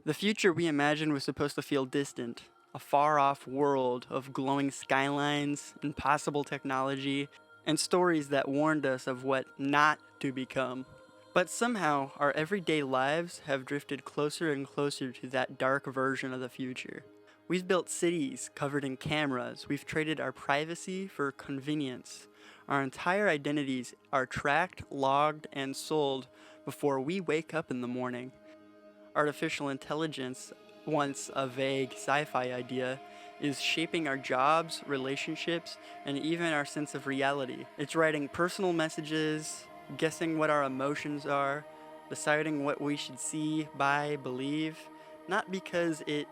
The future we imagined was supposed to feel distant, a far-off world of glowing skylines, impossible technology, and stories that warned us of what not to become. But somehow, our everyday lives have drifted closer and closer to that dark version of the future. We've built cities covered in cameras, we've traded our privacy for convenience. Our entire identities are tracked, logged, and sold before we wake up in the morning. Artificial intelligence, once a vague sci-fi idea, is shaping our jobs, relationships, and even our sense of reality. It's writing personal messages, guessing what our emotions are, deciding what we should see, buy, believe, not because it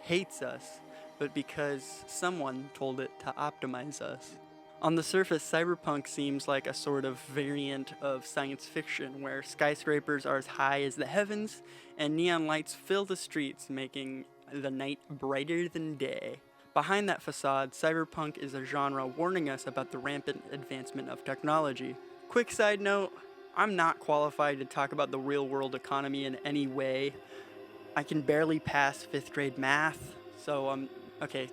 hates us, but because someone told it to optimize us. On the surface, cyberpunk seems like a sort of variant of science fiction, where skyscrapers are as high as the heavens, and neon lights fill the streets, making the night brighter than day. Behind that facade, cyberpunk is a genre warning us about the rampant advancement of technology. Quick side note, I'm not qualified to talk about the real-world economy in any way. I can barely pass 5th grade math, so okay,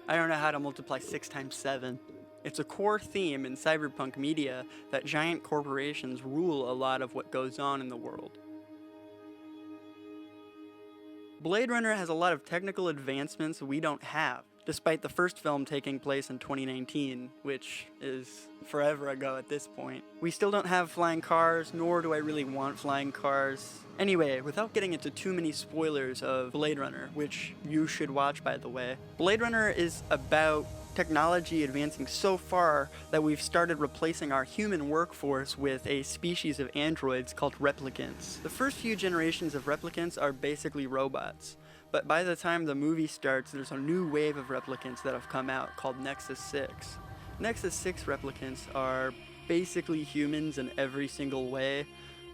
I don't know how to multiply 6 times 7. It's a core theme in cyberpunk media that giant corporations rule a lot of what goes on in the world. Blade Runner has a lot of technical advancements we don't have, despite the first film taking place in 2019, which is forever ago at this point. We still don't have flying cars, nor do I really want flying cars. Anyway, without getting into too many spoilers of Blade Runner, which you should watch by the way, Blade Runner is about technology advancing so far that we've started replacing our human workforce with a species of androids called replicants. The first few generations of replicants are basically robots, but by the time the movie starts, there's a new wave of replicants that have come out called Nexus 6. Nexus 6 replicants are basically humans in every single way,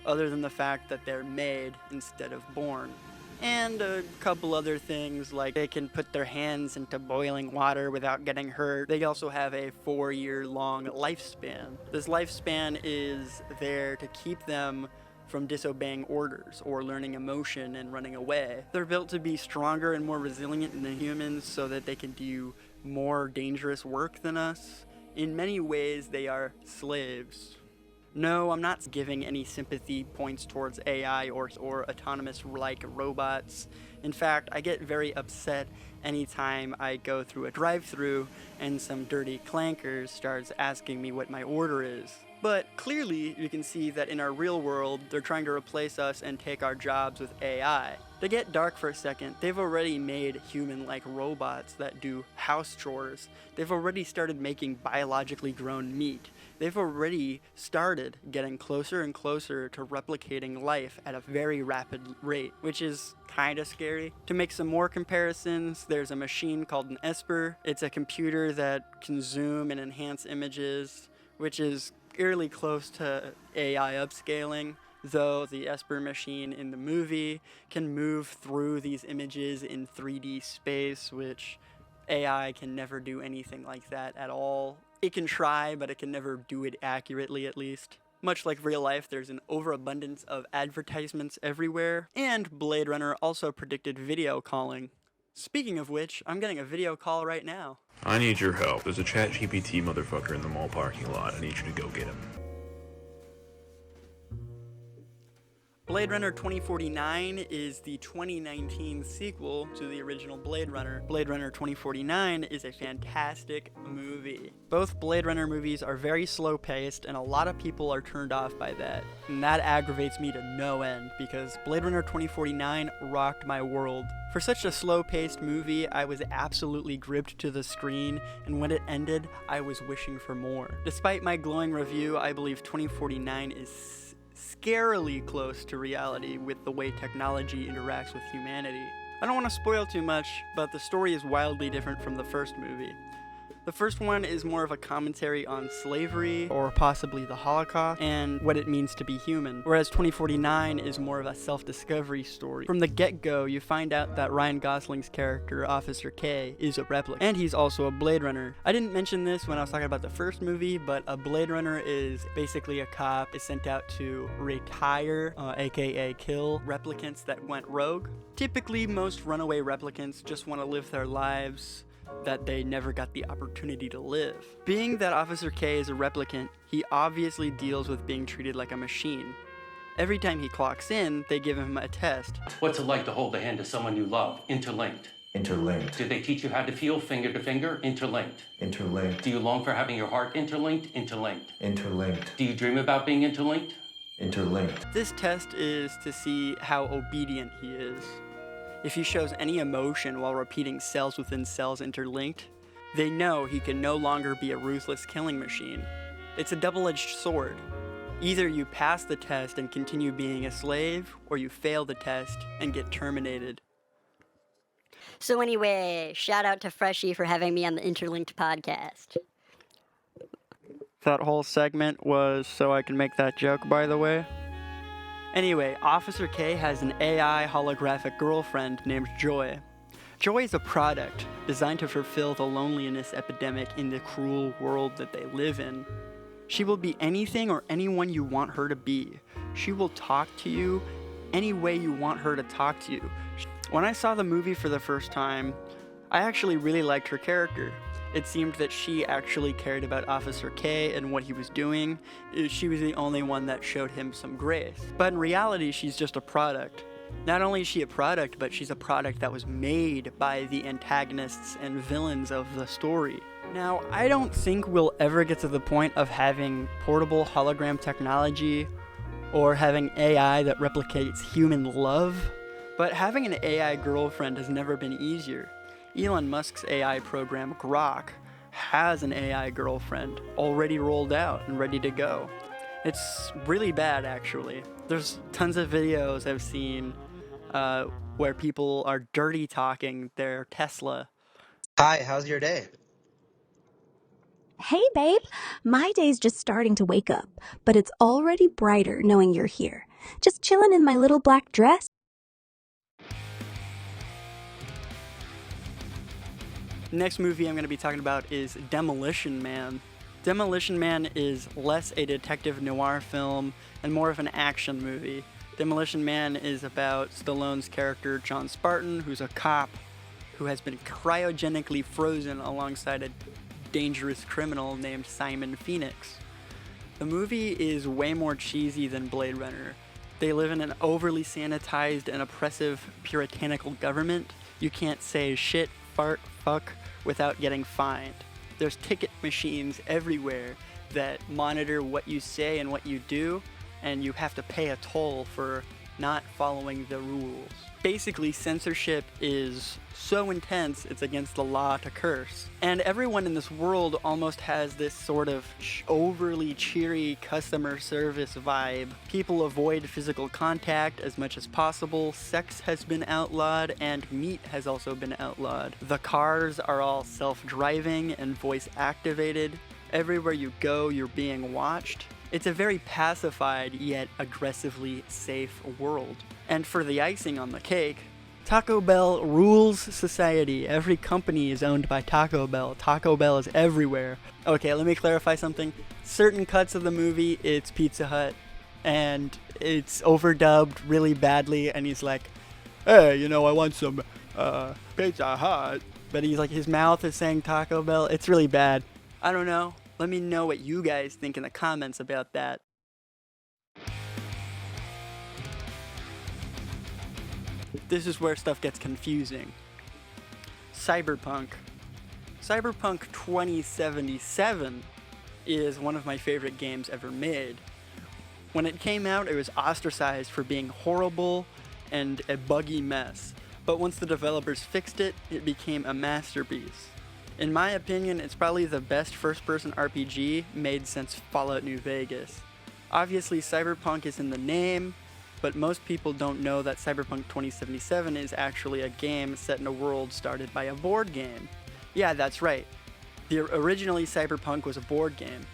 other than the fact that they're made instead of born. And a couple other things, like they can put their hands into boiling water without getting hurt. They also have a 4-year-long lifespan. This lifespan is there to keep them from disobeying orders or learning emotion and running away. They're built to be stronger and more resilient than humans so that they can do more dangerous work than us. In many ways, they are slaves. No, I'm not giving any sympathy points towards AI or autonomous-like robots. In fact, I get very upset anytime I go through a drive-thru and some dirty clankers starts asking me what my order is. But clearly, you can see that in our real world, they're trying to replace us and take our jobs with AI. To get dark for a second, they've already made human-like robots that do house chores. They've already started making biologically grown meat. They've already started getting closer and closer to replicating life at a very rapid rate, which is kinda scary. To make some more comparisons, there's a machine called an Esper. It's a computer that can zoom and enhance images, which is eerily close to AI upscaling, though the Esper machine in the movie can move through these images in 3D space, which AI can never do anything like that at all. It can try, but it can never do it accurately, at least. Much like real life, there's an overabundance of advertisements everywhere, and Blade Runner also predicted video calling. Speaking of which, I'm getting a video call right now. I need your help. There's a ChatGPT motherfucker in the mall parking lot. I need you to go get him. Blade Runner 2049 is the 2019 sequel to the original Blade Runner. Blade Runner 2049 is a fantastic movie. Both Blade Runner movies are very slow-paced, and a lot of people are turned off by that. And that aggravates me to no end, because Blade Runner 2049 rocked my world. For such a slow-paced movie, I was absolutely gripped to the screen, and when it ended, I was wishing for more. Despite my glowing review, I believe 2049 is scarily close to reality with the way technology interacts with humanity. I don't want to spoil too much, but the story is wildly different from the first movie. The The first one is more of a commentary on slavery, or possibly the Holocaust, and what it means to be human, whereas 2049 is more of a self-discovery story. From the get-go, you find out that Ryan Gosling's character, Officer K, is a replicant, and he's also a Blade Runner. I didn't mention this when I was talking about the first movie, but a Blade Runner is basically a cop is sent out to retire, aka kill, replicants that went rogue. Typically, most runaway replicants just want to live their lives that they never got the opportunity to live. Being that Officer K is a replicant, he obviously deals with being treated like a machine. Every time he clocks in, they give him a test. What's it like to hold the hand of someone you love? Interlinked. Interlinked. Did they teach you how to feel finger to finger? Interlinked. Interlinked. Do you long for having your heart interlinked? Interlinked. Interlinked. Do you dream about being interlinked? Interlinked. This test is to see how obedient he is. If he shows any emotion while repeating cells within cells interlinked, they know he can no longer be a ruthless killing machine. It's a double-edged sword. Either you pass the test and continue being a slave, or you fail the test and get terminated. So anyway, shout out to Freshie for having me on the Interlinked podcast. That whole segment was so I can make that joke, by the way. Anyway, Officer K has an AI holographic girlfriend named Joy. Joy is a product designed to fulfill the loneliness epidemic in the cruel world that they live in. She will be anything or anyone you want her to be. She will talk to you any way you want her to talk to you. When I saw the movie for the first time, I actually really liked her character. It seemed that she actually cared about Officer K and what he was doing. She was the only one that showed him some grace. But in reality, she's just a product. Not only is she a product, but she's a product that was made by the antagonists and villains of the story. Now, I don't think we'll ever get to the point of having portable hologram technology or having AI that replicates human love, but having an AI girlfriend has never been easier. Elon Musk's AI program, Grok, has an AI girlfriend already rolled out and ready to go. It's really bad, actually. There's tons of videos I've seen where people are dirty talking their Tesla. Hi, how's your day? Hey, babe. My day's just starting to wake up, but it's already brighter knowing you're here. Just chilling in my little black dress. Next movie I'm going to be talking about is Demolition Man. Demolition Man is less a detective noir film and more of an action movie. Demolition Man is about Stallone's character John Spartan, who's a cop who has been cryogenically frozen alongside a dangerous criminal named Simon Phoenix. The movie is way more cheesy than Blade Runner. They live in an overly sanitized and oppressive puritanical government. You can't say shit, fart, fuck without getting fined. There's ticket machines everywhere that monitor what you say and what you do, and you have to pay a toll for not following the rules. Basically, censorship is so intense it's against the law to curse. And everyone in this world almost has this sort of overly cheery customer service vibe. People avoid physical contact as much as possible, sex has been outlawed, and meat has also been outlawed. The cars are all self-driving and voice-activated. Everywhere you go, you're being watched. It's a very pacified yet aggressively safe world. And for the icing on the cake, Taco Bell rules society. Every company is owned by Taco Bell. Taco Bell is everywhere. Okay, let me clarify something. Certain cuts of the movie, it's Pizza Hut, and it's overdubbed really badly, and he's like, hey, I want some Pizza Hut. But he's like, his mouth is saying Taco Bell. It's really bad. I don't know. Let me know what you guys think in the comments about that. This is where stuff gets confusing. Cyberpunk. Cyberpunk 2077 is one of my favorite games ever made. When it came out, it was ostracized for being horrible and a buggy mess. But once the developers fixed it, it became a masterpiece. In my opinion, it's probably the best first-person RPG made since Fallout New Vegas. Obviously, Cyberpunk is in the name, but most people don't know that Cyberpunk 2077 is actually a game set in a world started by a board game. Yeah, that's right. Originally, Cyberpunk was a board game.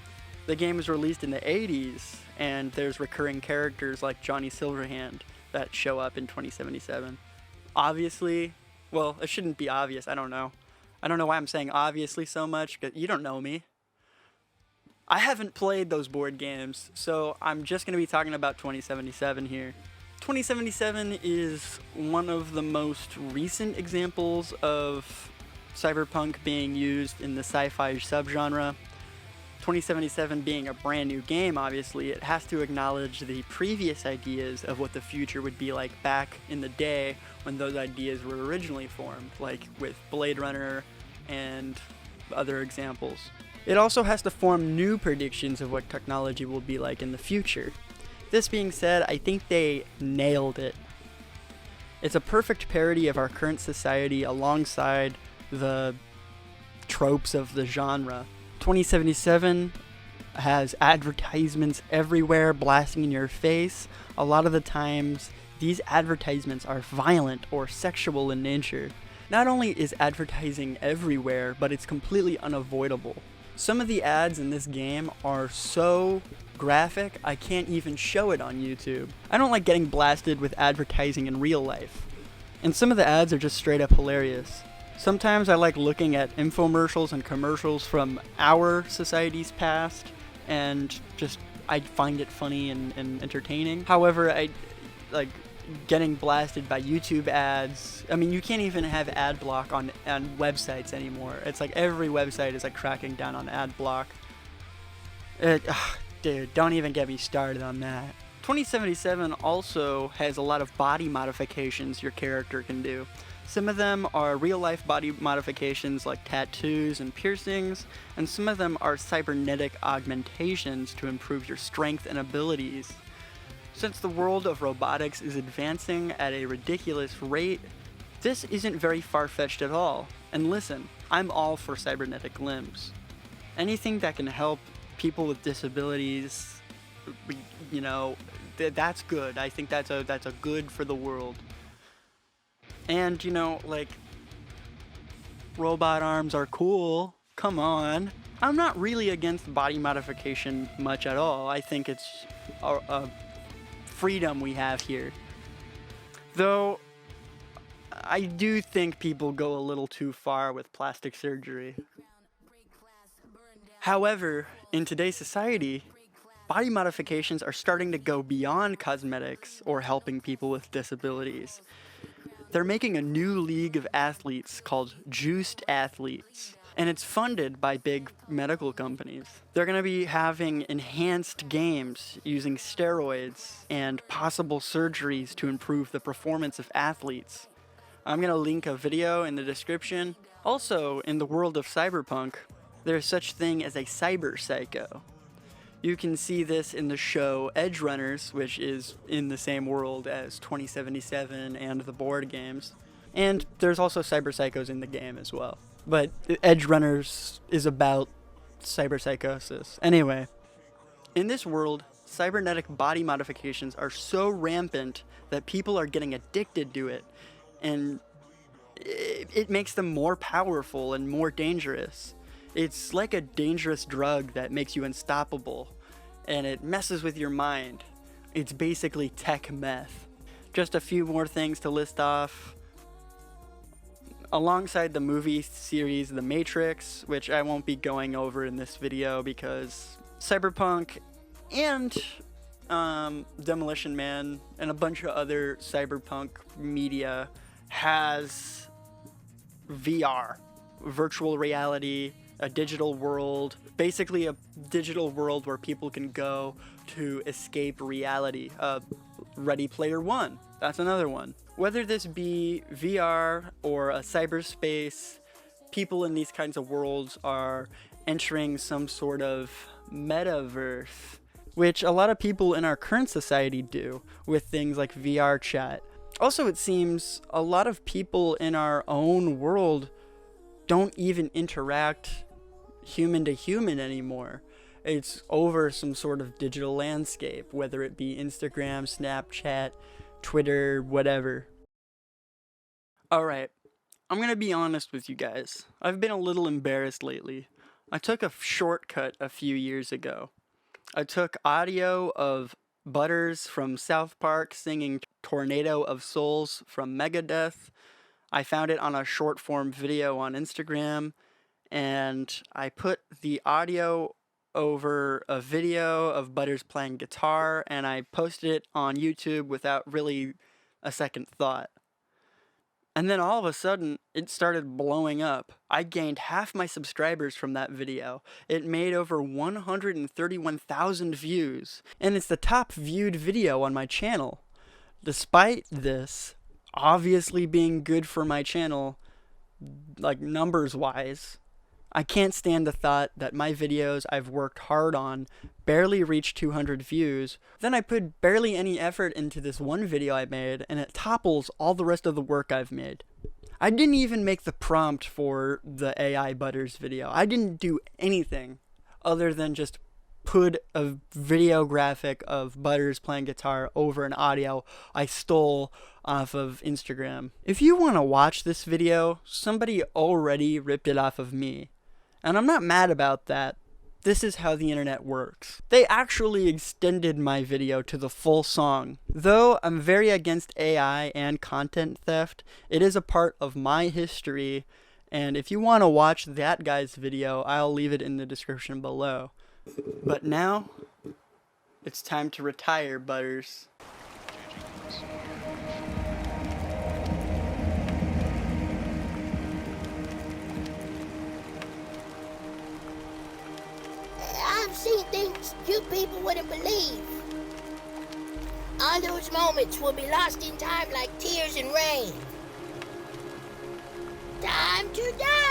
The game was released in the 80s, and there's recurring characters like Johnny Silverhand that show up in 2077. Obviously, well, it shouldn't be obvious, I don't know. I don't know why I'm saying obviously so much, because you don't know me. I haven't played those board games, so I'm just going to be talking about 2077 here. 2077 is one of the most recent examples of cyberpunk being used in the sci-fi subgenre. 2077 being a brand new game, obviously, it has to acknowledge the previous ideas of what the future would be like back in the day when those ideas were originally formed, like with Blade Runner and other examples. It also has to form new predictions of what technology will be like in the future. This being said, I think they nailed it. It's a perfect parody of our current society alongside the tropes of the genre. 2077 has advertisements everywhere blasting in your face. A lot of the times, these advertisements are violent or sexual in nature. Not only is advertising everywhere, but it's completely unavoidable. Some of the ads in this game are so graphic, I can't even show it on YouTube. I don't like getting blasted with advertising in real life. And some of the ads are just straight up hilarious. Sometimes I like looking at infomercials and commercials from our society's past, and I find it funny and entertaining. However, I like getting blasted by YouTube ads. I mean, you can't even have ad block on websites anymore. It's like every website is like cracking down on ad block. Dude, don't even get me started on that. 2077 also has a lot of body modifications your character can do. Some of them are real-life body modifications like tattoos and piercings, and some of them are cybernetic augmentations to improve your strength and abilities. Since the world of robotics is advancing at a ridiculous rate, this isn't very far-fetched at all. And listen, I'm all for cybernetic limbs. Anything that can help people with disabilities, you know, that's good. I think that's a good for the world. And, you know, like, robot arms are cool. Come on. I'm not really against body modification much at all. I think it's a freedom we have here. Though, I do think people go a little too far with plastic surgery. However, in today's society, body modifications are starting to go beyond cosmetics or helping people with disabilities. They're making a new league of athletes called Juiced Athletes, and it's funded by big medical companies. They're going to be having enhanced games using steroids and possible surgeries to improve the performance of athletes. I'm going to link a video in the description. Also, in the world of cyberpunk, there's such thing as a cyber psycho. You can see this in the show Edge Runners, which is in the same world as 2077 and the board games. And there's also cyber psychos in the game as well. But Edge Runners is about cyberpsychosis. Anyway, in this world, cybernetic body modifications are so rampant that people are getting addicted to it. And it makes them more powerful and more dangerous. It's like a dangerous drug that makes you unstoppable, and it messes with your mind. It's basically tech meth. Just a few more things to list off. Alongside the movie series The Matrix, which I won't be going over in this video because Cyberpunk and Demolition Man and a bunch of other cyberpunk media has VR, virtual reality, a digital world, basically a digital world where people can go to escape reality. Ready Player One, that's another one. Whether this be VR or a cyberspace, people in these kinds of worlds are entering some sort of metaverse, which a lot of people in our current society do with things like VR chat. Also, it seems a lot of people in our own world don't even interact human to human anymore. It's over some sort of digital landscape, whether it be Instagram, Snapchat, Twitter, whatever. Alright, I'm gonna be honest with you guys. I've been a little embarrassed lately. I took a shortcut a few years ago. I took audio of Butters from South Park singing Tornado of Souls from Megadeth. I found it on a short form video on Instagram, and I put the audio over a video of Butters playing guitar, and I posted it on YouTube without really a second thought. And then all of a sudden, it started blowing up. I gained half my subscribers from that video. It made over 131,000 views, and it's the top viewed video on my channel. Despite this obviously being good for my channel, like numbers-wise, I can't stand the thought that my videos I've worked hard on barely reach 200 views. Then I put barely any effort into this one video I made, and it topples all the rest of the work I've made. I didn't even make the prompt for the AI Butters video. I didn't do anything other than just put a video graphic of Butters playing guitar over an audio I stole off of Instagram. If you want to watch this video, somebody already ripped it off of me. And I'm not mad about that. This is how the internet works. They actually extended my video to the full song. Though I'm very against AI and content theft, it is a part of my history, and if you want to watch that guy's video, I'll leave it in the description below. But now, it's time to retire, Butters. I've seen things you people wouldn't believe. All those moments will be lost in time like tears and rain. Time to die!